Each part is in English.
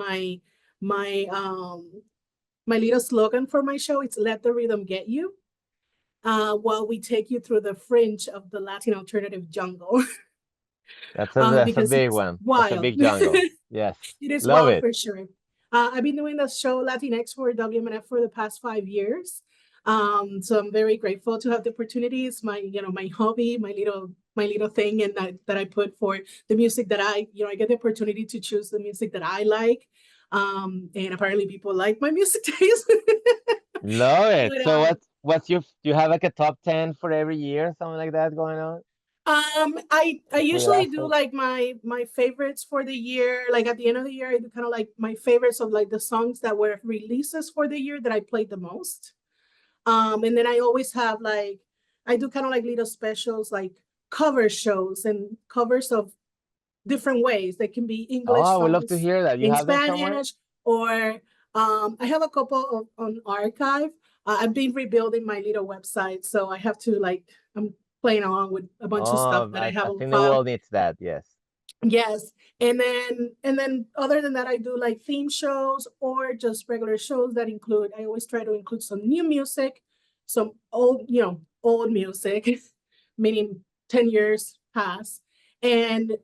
my little slogan for my show. It's "Let the Rhythm Get You." While we take you through the fringe of the Latin alternative jungle, That's a because big it's one. That's a wild. big jungle. Yes. It is Love wild it. for sure. I've been doing the show Latinx for WMNF for the past 5 years. So I'm very grateful to have the opportunities. My hobby, my little thing, and that I put for the music that I get the opportunity to choose the music that I like. And apparently people like my music taste. Love it. But So what's your, do you have like a top 10 for every year, something like that going on I for your usually do assets? like my favorites for the year. Like at the end of the year, I do kind of like my favorites of like the songs that were releases for the year that I played the most. And then I always have like I do kind of like little specials like cover shows and covers of different ways. They can be Oh, English I would love to songs hear that. You in have them somewhere? Spanish, or I have a couple of on archive. I've been rebuilding my little website, so I have to like I'm playing along with a bunch of stuff Oh, that I have I on think the file. world needs that. Yes. Yes. And then other than that, I do like theme shows or just regular shows that include, I always try to include some new music, some old music, meaning 10 years past. And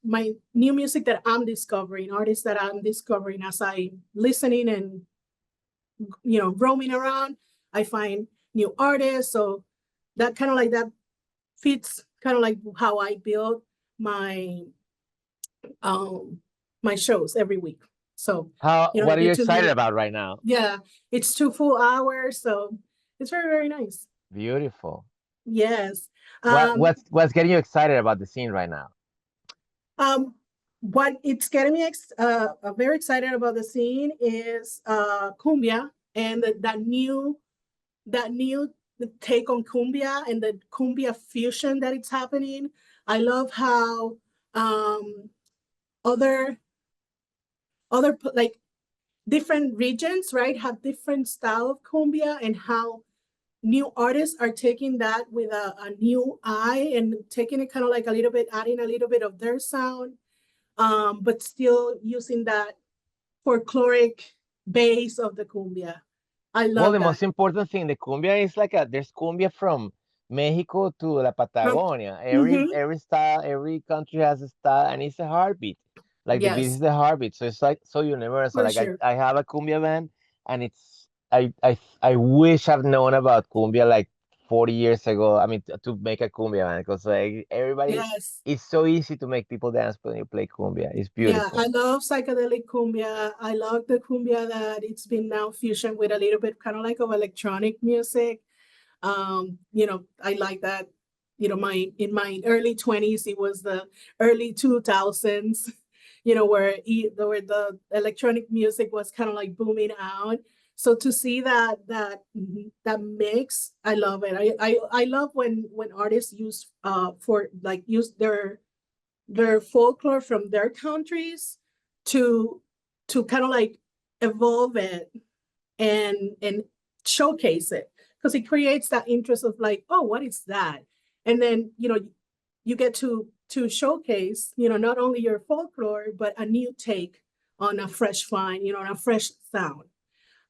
my new music that I'm discovering, artists that I'm discovering as I listening and roaming around, I find new artists. So that kind of like that fits kind of like how I build my um my shows every week. So, I What are you get to excited do, about right now? yeah, it's 2 full hours, so it's very, very nice. Beautiful. Yes. What Um, what's getting you excited about the scene right now? um, what it's getting me very excited about the scene is cumbia and that new take on cumbia and the cumbia fusion that it's happening. I love how um, other like different regions, right, have different style of cumbia, and how new artists are taking that with a new eye and taking it kind of like a little bit, adding a little bit of their sound, but still using that folkloric base of the cumbia. I Well, love the that. most important thing, the cumbia is like there's cumbia from Mexico to La Patagonia. Mm-hmm. Every style, every country has a style, and it's a heartbeat. Like the beat is Yes, the heartbeat, so it's like so universal. for Like sure. I have a cumbia band, and I wish I've known about cumbia like 40 years ago. I mean, to make a cumbia band, because like everybody, Yes. it's so easy to make people dance when you play cumbia. It's Yeah, I beautiful. love psychedelic cumbia. I love the cumbia that it's been now fusion with a little bit kind of like of electronic music. I like that. My in my early 20s, it was the early 2000s, where the electronic music was kind of like booming out. So to see that mix, I love it. I love when artists use their folklore from their countries to kind of like evolve it and showcase it, because it creates that interest of like, oh, what is that? And then you get to showcase not only your folklore but a new take on a fresh find, on a fresh sound.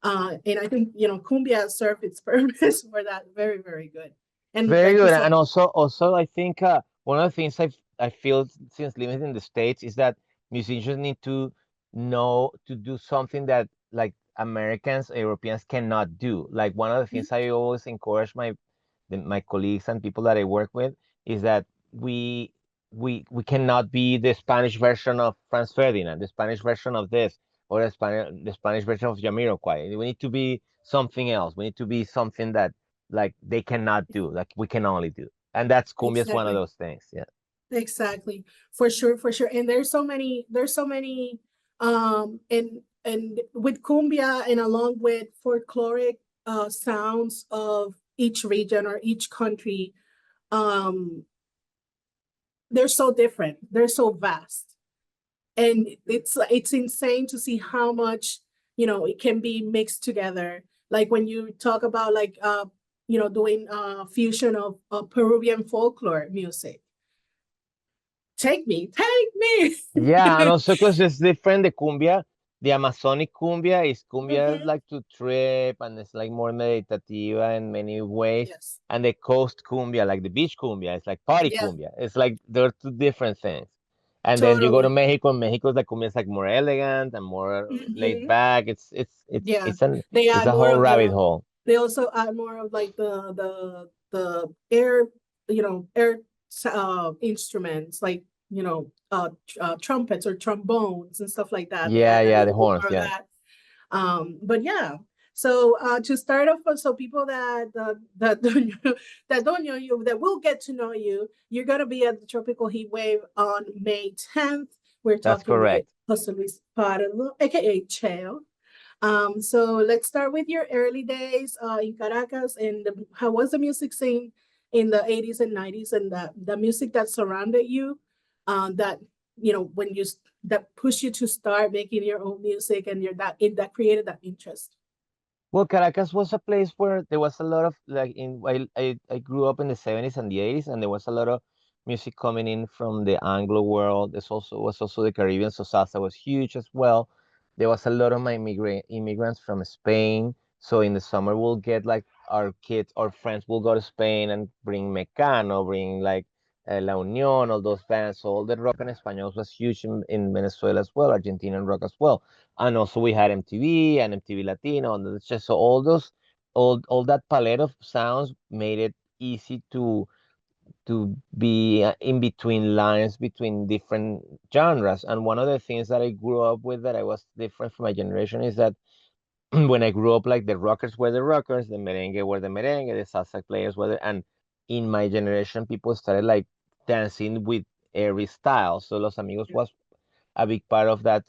And I think cumbia served its purpose for that very, very good. And Very like you good. said, And also I think one of the things I feel since living in the States is that musicians need to know to do something that like Americans, Europeans cannot do. Like one of the things I always encourage my colleagues and people that I work with is that we we cannot be the Spanish version of Franz Ferdinand, the Spanish version of this, or the Spanish version of Jamiroquai. We need to be something else. We need to be something that like they cannot do, like we can only do. And that's cumbia is one of exactly. those things. Yeah. Exactly. For sure, for sure. And there's so many and with cumbia and along with folkloric sounds of each region or each country, um they're so different. They're so vast. And it's insane to see how much, it can be mixed together. Like when you talk about like doing fusion of Peruvian folklore music. Take me, take me. Yeah, and also because it's different, the cumbia. the Amazonic cumbia is cumbia Mhm. like to trip and it's like more meditativa in many ways. Yes. And the coast cumbia, like the beach cumbia, it's like party Yeah, cumbia. It's like they're two different things. And then you go to totally. Mexico, and Mexico's like cumbia is like more elegant and more laid Mhm. back. Yeah, they It's add a more whole of rabbit the. hole. They also add more of like the air, air instruments like trumpets or trombones and stuff like that. They Yeah, add a yeah, the little bit horns, more of yeah. that. But yeah. So to start off, so people that don't know you, that will get to know you, you're gonna be at the Tropical Heat Wave on May 10th. We're That's talking with correct. Jose Luis Pardo, aka Cheo. So let's start with your early days in Caracas and how was the music scene in the 80s and 90s and the music that surrounded you, that when that pushed you to start making your own music and that created that interest. Well, Caracas was a place where there was a lot of like in I grew up in the 70s and the 80s, and there was a lot of music coming in from the Anglo world. There's also was also the Caribbean, so salsa was huge as well. There was a lot of my immigrants from Spain. So in the summer we'll get like our kids, our friends will go to Spain and bring Mecano, bring like La Unión, all those bands. So all the rock en español was huge in Venezuela as well, Argentinian rock as well, and also we had MTV and MTV Latino, and it's just so all those, all that palette of sounds made it easy to be in between lines between different genres. And one of the things that I grew up with that I was different from my generation is that when I grew up, like the rockers were the rockers, the merengue were the merengue, the salsa players were and in my generation, people started like dancing with every style. So Los Amigos was a big part of that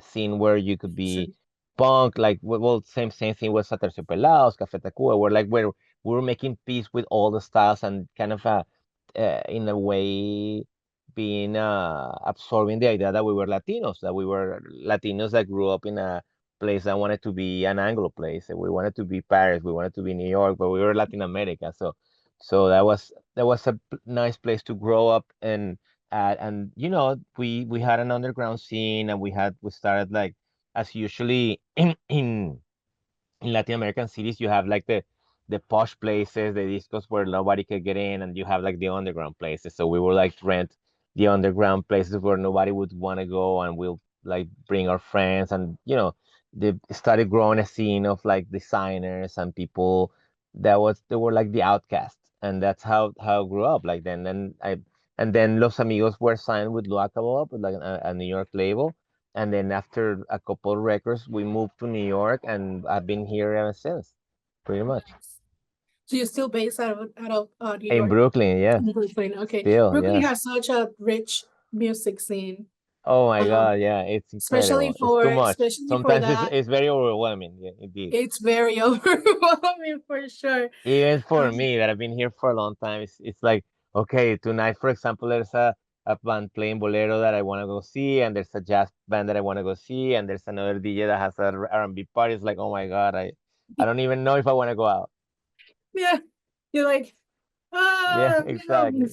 scene where you could be punk, like well, same thing with Aterciopelados, Café Tacuba, where like where we were making peace with all the styles and kind of in a way being absorbing the idea that we were Latinos, that we were Latinos that grew up in a place that wanted to be an Anglo place. We wanted to be Paris, we wanted to be New York, but we were Latin America. So that was a nice place to grow up and we had an underground scene, and we started like as usually in Latin American cities, you have like the posh places, the discos where nobody could get in, and you have like the underground places. So we would like rent the underground places where nobody would want to go, and we'll like bring our friends, and they started growing a scene of like designers and people they were like the outcasts, and that's how I grew up. Like then Los Amigos were signed with Loacable, with like a New York label, and then after a couple records, we moved to New York, and I've been here ever since, pretty much. Nice. So you're still based out of New In York? Brooklyn, yes, Brooklyn. Okay. still, Brooklyn yes. has such a rich music scene. Oh my Um, God, yeah, it's especially incredible. It's for too much. especially for Sometimes it's that. it's very overwhelming. Yeah, indeed. It's very overwhelming for sure. Even for Um, me, that I've been here for a long time, it's like, okay, tonight, for example, there's a band playing bolero that I want to go see, and there's a jazz band that I want to go see, and there's another DJ that has a R&B party. It's like, oh my God, I don't even know if I want to go out. yeah, you're like, Yeah, no. exactly.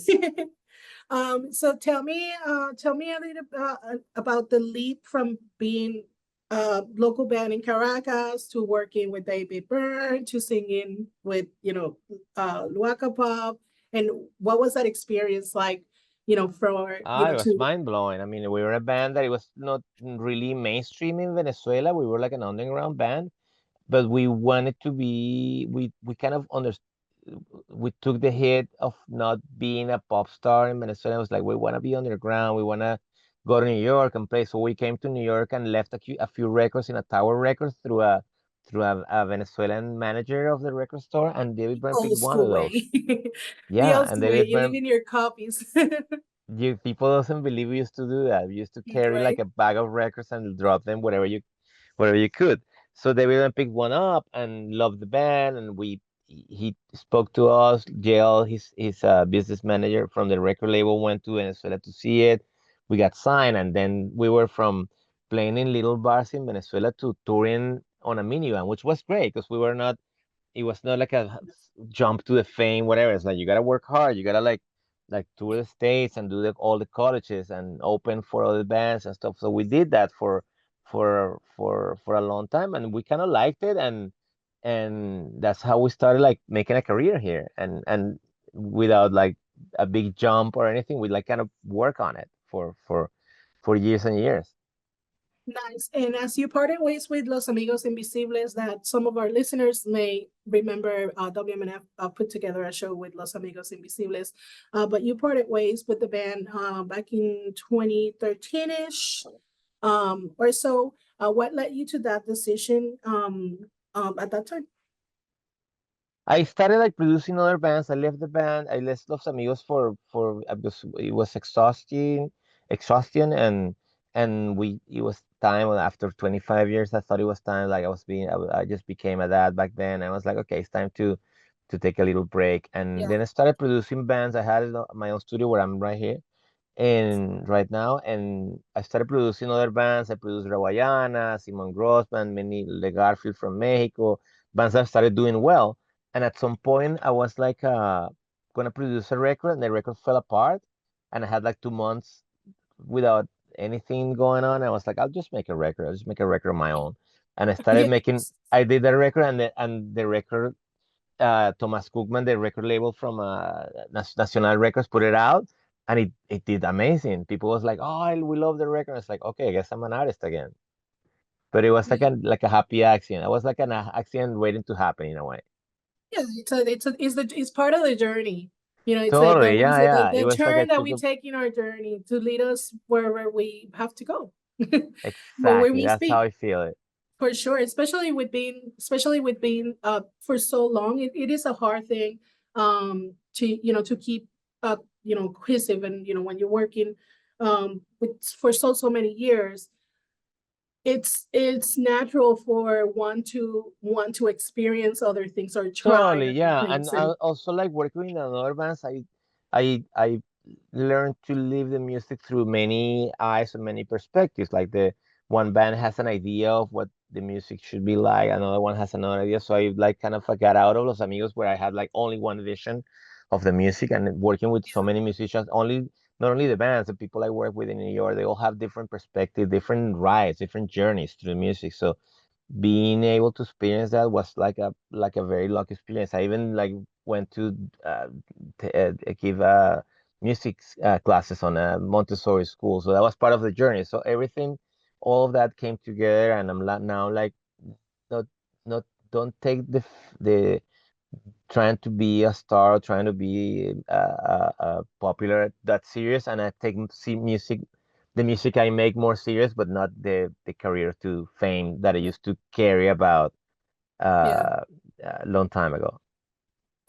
So tell me a little about the leap from being a local band in Caracas to working with David Byrne to singing with, Luaka Pop, and what was that experience like, for, It was to, mind blowing. I mean, we were a band that it was not really mainstream in Venezuela. We were like an underground band, but we wanted to be. We kind of we took the hit of not being a pop star in Venezuela. It was like we want to be underground. We want to go to New York and play. So we came to New York and left a few records in a Tower Records through a Venezuelan manager of the record store, and David Byrne picked old one of school those. way? The Yeah, old and school way, David you live Byrne. in your copies. People doesn't believe we used to do that. We used to carry like Right? a bag of records and drop them wherever you could. So they then picked one up and loved the band, and he spoke to us. JL, his business manager from the record label, went to Venezuela to see it. We got signed, and then we were from playing in little bars in Venezuela to touring on a minivan, which was great because we were not. It was not like a jump to the fame, whatever. It's like you gotta work hard. You gotta like tour the states and do all the colleges and open for other bands and stuff. So we did that for a long time, and we kind of liked it, and that's how we started like making a career here, and without like a big jump or anything, we like kind of work on it for years and years. Nice. And as you parted ways with Los Amigos Invisibles, that some of our listeners may remember, WMNF put together a show with Los Amigos Invisibles, but you parted ways with the band back in 2013-ish or so. What led you to that decision at that time? I started like producing other bands. I left the band. I left Los Amigos for it was exhaustion, and we it was time after 25 years. I thought it was time. Like I just became a dad back then. I was like, okay, it's time to take a little break. And Yeah. then I started producing bands. I had my own studio where I'm right here and right now, and I started producing other bands. I produced Rawayana, Simon Grossman, many Le Garfield from Mexico, bands that started doing well. And at some point, I was like gonna produce a record, and the record fell apart, and I had like 2 months without anything going on. I was like, I'll just make a record. I'll just make a record of my own, and I started Yeah. making. I did that record, and the record Thomas Cookman, the record label from Nacional Records, put it out, and it did amazing. People was like, "Oh, we love the record." It's like, okay, I guess I'm an artist again. But it was like a happy accident. It was like an accident waiting to happen in a way. Yeah, it's part of the journey. You know, it's like Totally, what is yeah, it, yeah. It the was like I turn that took we a take in our journey to lead us wherever we have to go. But when exactly. we That's how speak, I feel it. for sure, especially with being for so long, it is a hard thing to to keep cohesive, and when you're working with for so many years, it's natural for one to want to experience other things or try Totally, other yeah, and things. And also like working in another bands, I learned to live the music through many eyes and many perspectives. Like the one band has an idea of what the music should be like, another one has another idea. So I like kind of got out of Los Amigos where I had like only one vision of the music, and working with so many musicians, only not only the bands, the people I work with in New York, they all have different perspectives, different rides, different journeys through the music. So being able to experience that was like a very lucky experience. I even like went to give music classes on a Montessori school, so that was part of the journey. So everything, all of that came together, and I'm now like not not don't take the trying to be a star, trying to be popular that serious, and I take the music I make more serious, but not the career to fame that I used to carry about yeah. a long time ago.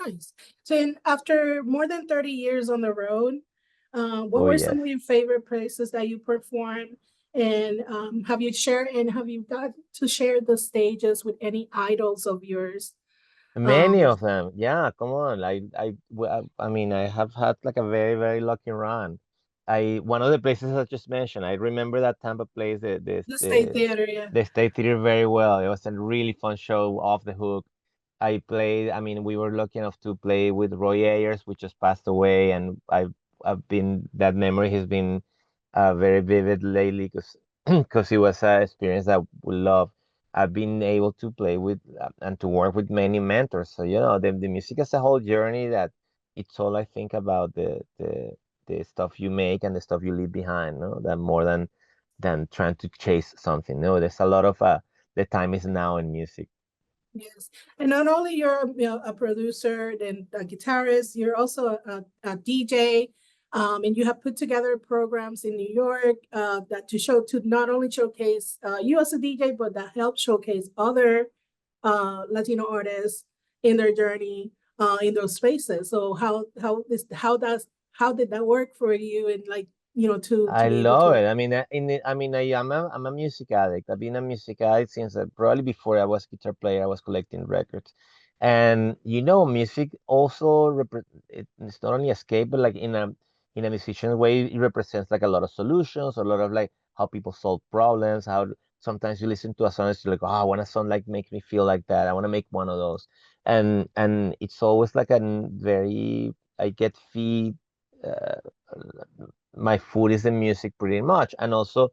Nice. So, after more than 30 years on the road, what Oh were some yes. of your favorite places that you performed? And have you got to share the stages with any idols of yours? Many Um, of them, yeah. Come on, I mean, I have had like a very, very lucky run. I One of the places I just mentioned, I remember that Tampa place, the State Theater, yeah. the State Theater very well. It was a really fun show, off the hook. I played. I mean, we were lucky enough to play with Roy Ayers, which just passed away, and I've been that memory has been very vivid lately because because it was an experience that we love. I've been able to play with and to work with many mentors. So the music is a whole journey that it's all I think about the stuff you make and the stuff you leave behind. No, that more than trying to chase something. No, there's a lot of the time is now in music. Yes, and not only you're a producer and a guitarist, you're also a DJ, and you have put together programs in New York that to not only showcase you as a DJ, but that help showcase other Latino artists in their journey in those spaces. So how did that work for you, and like to I be able love to it. I mean, I'm a music addict. I've been a music addict since probably before I was guitar player. I was collecting records, and music also it's not only escape, but like in a musician way, it represents like a lot of solutions, a lot of like how people solve problems. Sometimes you listen to a song, and you're like, oh, I want a song like makes me feel like that. I want to make one of those, and it's always like a very I get feed. Uh, my food is the music pretty much, and also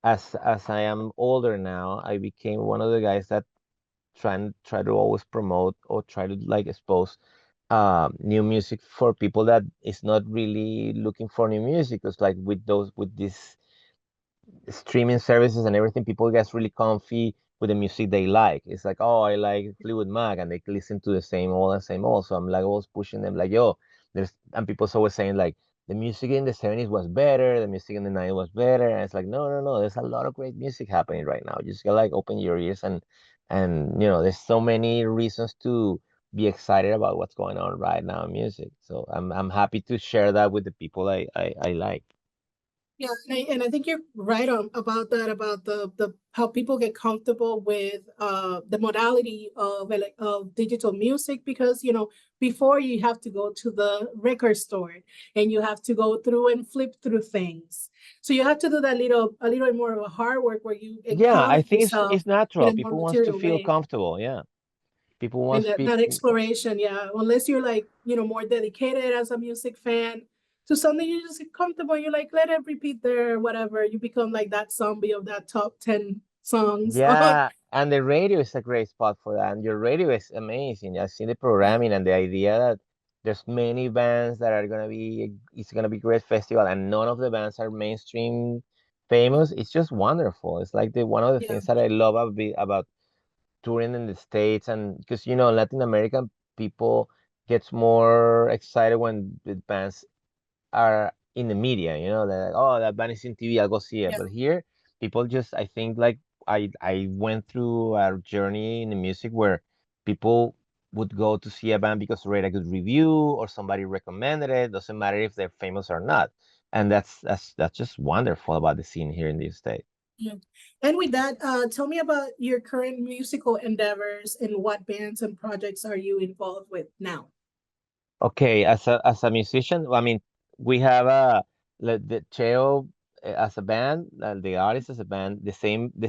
as I am older now, I became one of the guys that try to always promote or try to like expose new music for people that is not really looking for new music. Because like with these streaming services and everything, people get really comfy with the music they like. It's like, oh, I like Fleetwood Mac, and they listen to the same old. So I'm like always pushing them, like, yo, there's and people's always saying like the music in the 70s was better, the music in the 90s was better, and it's like, no, no, no, there's a lot of great music happening right now. You just gotta like open your ears and there's so many reasons to be excited about what's going on right now in music. So I'm happy to share that with the people I like. Yeah, and I think you're right on about that, about the how people get comfortable with the modality of digital music, because before you have to go to the record store and you have to go through and flip through things. So you have to do that a little more of a hard work where you Yeah, encounter I think yourself it's in natural. a more People wants to material feel way. comfortable. Yeah, people And wants that people. exploration, yeah, unless you're like more dedicated as a music fan to something, you just get comfortable, you like let it repeat there, whatever, you become like that zombie of that top 10 songs on. Yeah, and the radio is a great spot for that. And your radio is amazing. I see the programming and the idea that there's many bands that are gonna be. It's gonna be great festival, and none of the bands are mainstream famous. It's just wonderful. It's like the one of the Yeah, things that I love about touring in the States, and because Latin American people gets more excited when the bands are in the media, they're like, oh, that band is in TV, I'll go see it. yeah, But here, people just, I think, like, I went through a journey in the music where people would go to see a band because they read a good review or somebody recommended it. Doesn't matter if they're famous or not. And that's just wonderful about the scene here in the States. yeah. And with that, tell me about your current musical endeavors and what bands and projects are you involved with now? Okay, as a musician, I mean, we have the Cheo as a band, the artist as a band, the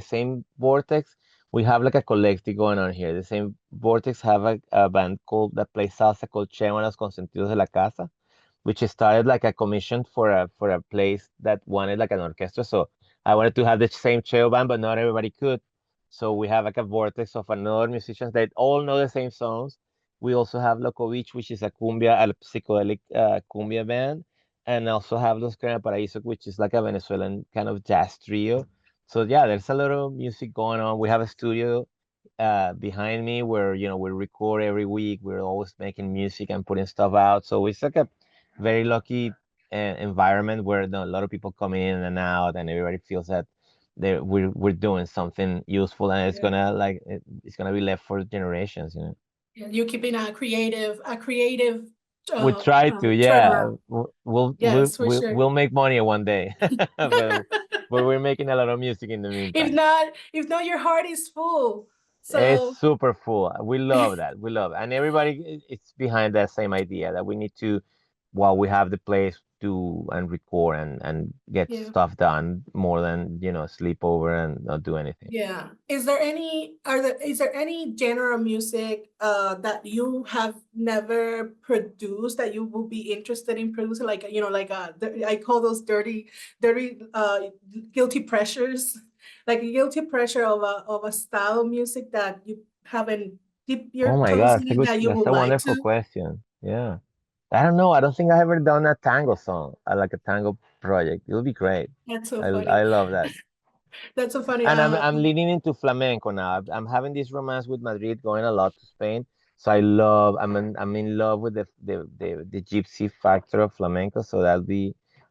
same Vortex. We have like a collective going on here. The same Vortex have a band called that plays salsa called Cheo and los Consentidos de la Casa, which started like a commission for a place that wanted like an orchestra. So I wanted to have the same Cheo band, but not everybody could. So we have like a vortex of another musicians that all know the same songs. We also have Lokovic, which is a cumbia, a psychedelic cumbia band, and also have Los Paraíso, which is like a Venezuelan kind of jazz trio. So yeah, there's a lot of music going on. We have a studio behind me where we record every week. We're always making music and putting stuff out. So it's like a very lucky environment where a lot of people come in and out, and everybody feels that we're doing something useful, and it's Yeah. gonna like it's gonna be left for generations. Yeah, you're keeping a creative We try to, yeah. turnaround. We'll we'll Yes, for we'll, sure. we'll make money one day, but we're making a lot of music in the meantime. If not, your heart is full. It's So super full. We love that. We love it. And everybody it's behind that same idea that we need to, while we have the place, to and record and get yeah, stuff done more than, sleep over and not do anything. yeah. Is there any genre of music that you have never produced that you will be interested in producing? Like, I call those dirty guilty pressures, like a guilty pressure of a style of music that you haven't dipped your Oh my toes God, in it that you that's would a like wonderful to. question. Yeah. I don't know. I don't think I ever done a tango song, like a tango project. It'll be great. That's so I funny. love that. That's so funny. And I'm leaning into flamenco now. I'm having this romance with Madrid, going a lot to Spain. So I'm in love with the gypsy factor of flamenco. So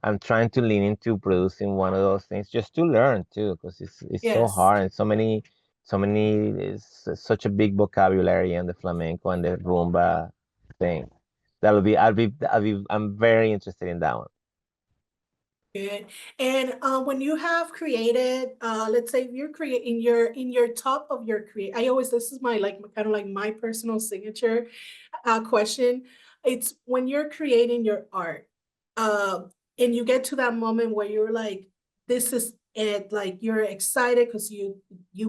I'm trying to lean into producing one of those things just to learn too, because it's so Yes. hard and so many it's such a big vocabulary in the flamenco and the rumba thing. I'm very interested in that one. Good. And when you have created, let's say you're creating in your top of your create. This is my like kind of like my personal signature question. It's when you're creating your art, uh, and you get to that moment where you're like, this is it. Like you're excited because you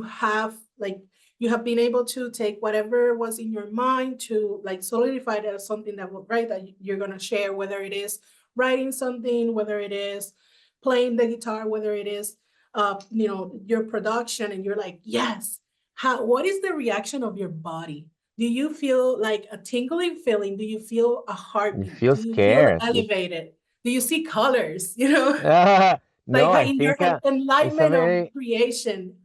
have like you have been able to take whatever was in your mind to like solidify it as something that will right that you're gonna share, whether it is writing something, whether it is playing the guitar, whether it is your production, and you're like, yes. What is the reaction of your body? Do you feel like a tingling feeling? Do you feel a You heartbeat? feel Do you feel scared. elevated? Do you see colors? You know, like No, I in your think it's a enlightenment of very creation,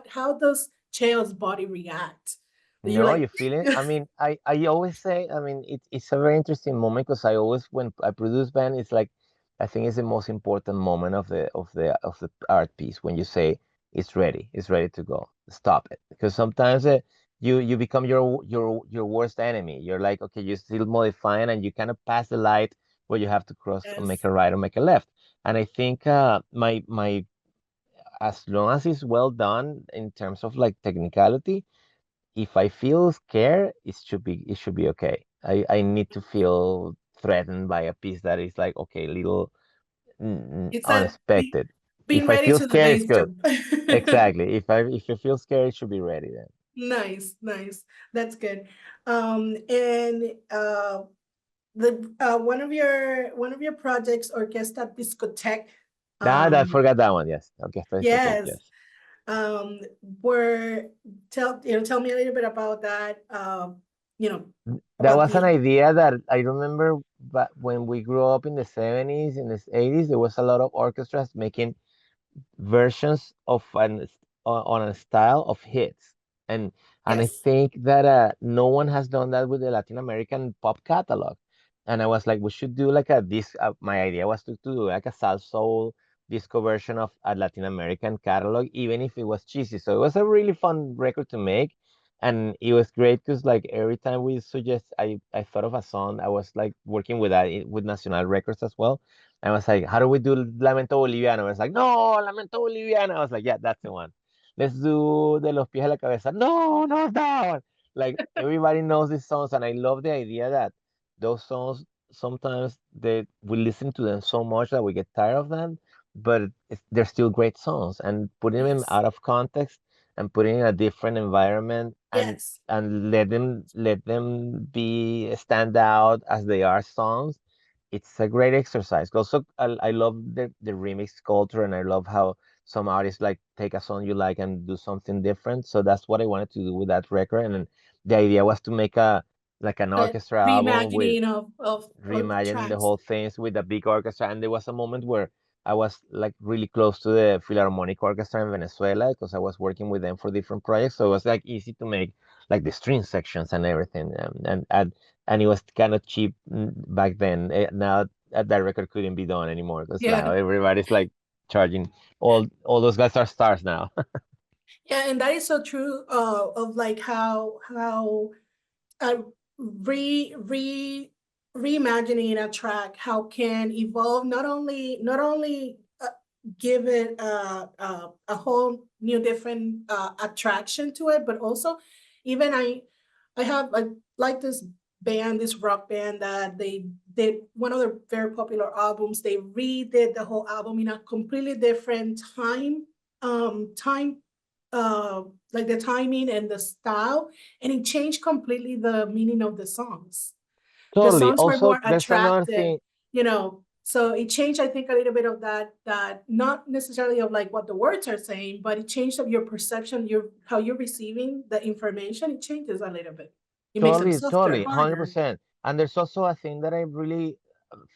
how does Cheo's body react? You're no, like, you feel it. I mean, I always say, I mean, it's a very interesting moment because I always when I produce band, it's like I think it's the most important moment of the art piece when you say it's ready to go. Stop it, because sometimes you become your worst enemy. You're like, okay, you're still modifying, and you kind of pass the light where you have to cross or make yes, a right or make a left. And I think my as long as it's well done in terms of like technicality, if I feel scared, it should be okay. I need to feel threatened by a piece that is like okay, little it's that unexpected. being If I ready feel to the scared, it's base good. jump. Exactly. If I feel scared, it should be ready then. Nice, nice. That's good. And the one of your projects, Orquesta Discotheque. I Um, forgot that one. Yes. Okay, discotheque. yes. Yes. Um, were tell me a little bit about that. That About was an the idea that I remember, but when we grew up in the 70s, in the 80s, there was a lot of orchestras making versions of on a style of hits, and I yes, think that no one has done that with the Latin American pop catalog. And I was like, we should do like a this. My idea was to do like a salsa disco version of a Latin American catalog, even if it was cheesy. So it was a really fun record to make, and it was great because like every time we suggest, I thought of a song. I was like working with that with Nacional Records as well. I was like, how do we do Lamento Boliviano? I was like, no, Lamento Boliviano. I was like, yeah, that's the one. Let's do De los Pies a la Cabeza. No, not that one. Like everybody knows these songs, and I love the idea that those songs sometimes we listen to them so much that we get tired of them, but they're still great songs. And putting them yes, out of context and putting in a different environment yes, and let them be stand out as they are songs, it's a great exercise. Also, I love the remix culture, and I love how some artists like take a song you like and do something different. So that's what I wanted to do with that record. And then the idea was to make a like an a orchestra album with reimagining of the reimagining the tracks. whole things with a big orchestra. And there was a moment where I was like really close to the Philharmonic Orchestra in Venezuela because I was working with them for different projects. So it was like easy to make like the string sections and everything. And it was kind of cheap back then. Now that record couldn't be done anymore because Yeah, now everybody's like charging. All those guys are stars now. yeah, and that is so true. Of like how uh, re re reimagining a track, how can evolve, not only give it a whole new different attraction to it, but also even I have like this band, this rock band that they did one of their very popular albums. They redid the whole album in a completely different time uh like the timing and the style, and it changed completely the meaning of the songs. The Totally. songs were Also, more there's another attractive, thing. so it changed, I think, a little bit of that not necessarily of like what the words are saying, but it changed of your perception, how you're receiving the information. It changes a little bit. It makes them Totally, softer, totally, harder. 100%. And there's also a thing that I really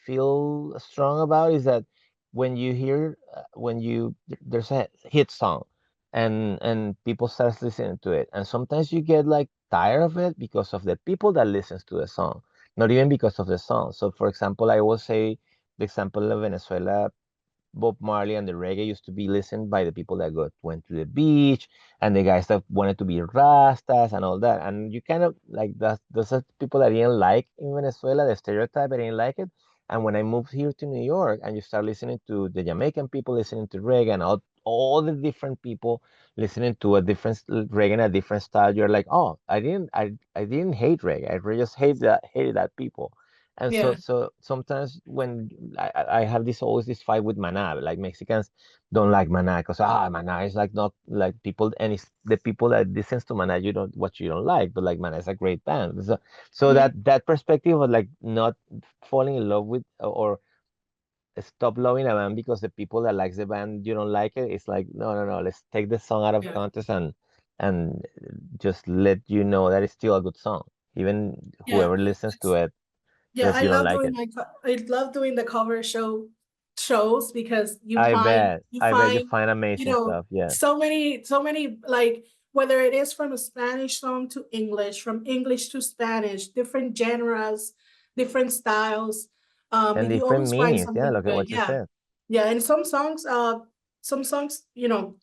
feel strong about is that when you hear when you there's a hit song and people start listening to it, and sometimes you get like tired of it because of the people that listens to the song, not even because of the song. So for example, I will say the example of Venezuela. Bob Marley and the reggae used to be listened by the people that went to the beach and the guys that wanted to be rastas and all that. And you kind of like that. Those are people that I didn't like in Venezuela, the stereotype. I didn't like it. And when I moved here to New York, and you start listening to the Jamaican people listening to reggae and all the different people listening to a different reggae and a different style, you're like, oh, I didn't hate reggae. just hated that people. And so Yeah, so sometimes when I have this always this fight with Maná, like Mexicans don't like Maná because Maná is like not like people, and it's the people that listens to Maná you don't like, but like Maná is a great band. So mhm, that perspective of like not falling in love with or stop loving a band because the people that likes the band you don't like it. It's like no, no, no. Let's take the song out of Yeah. context and just let you know that it's still a good song, even Yeah. whoever listens to it. Yeah, If you don't like it. I love doing the shows because you I bet you find, find you amazing know, stuff. Yeah, so many like whether it is from a Spanish song to English, from English to Spanish, different genres, different styles. and You different always find meanings. Yeah, something look at good. what you Yeah. said. Yeah. And some songs,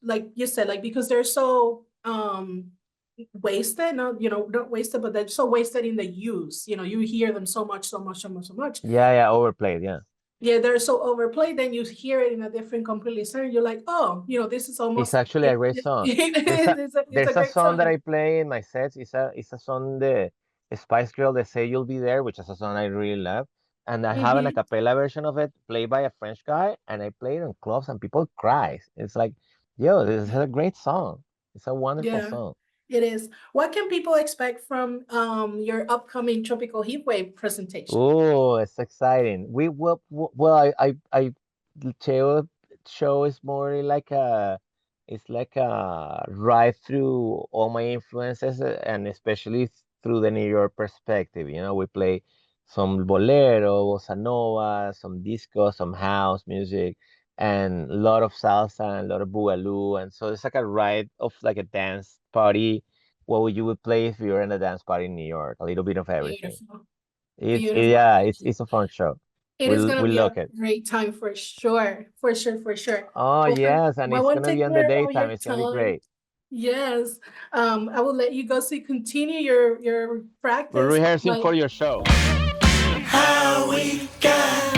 like you said, like because they're so wasted, no, not wasted, but they're so wasted in the use. You hear them so much, so much, so much, so much. Yeah, yeah, overplayed. Yeah. Yeah, they're so overplayed, then you hear it in a different completely sound. You're like, oh, this is It's almost actually a great song. it's a There's a great song that song. I play in my sets. It's a song the Spice Girl they say you'll be there, which is a song I really love. And I have an a Hmm. cappella version of it played by a French guy, and I play it in clubs and people cry. It's like, yo, this is a great song. It's a wonderful Yeah, song. it is. What can people expect from your upcoming Tropical Heatwave presentation? Oh, it's exciting. Well, I Cheo show is more like it's like a ride through all my influences and especially through the New York perspective. We play some bolero, bossa nova, some disco, some house music, and a lot of salsa and a lot of boogaloo. And so it's like a ride of like a dance party. What would you would play if you were in a dance party in New York? A little bit of everything. Beautiful, beautiful. Yeah, it's a fun show. It is We'll gonna we'll be a look at. great time for sure, for sure, for sure. Oh Well, yes, and I it's won't gonna be take on the more of your daytime. It's gonna be time. great. Yes, I will let you go so you continue your We're practice. rehearsing Like, for your show. How we got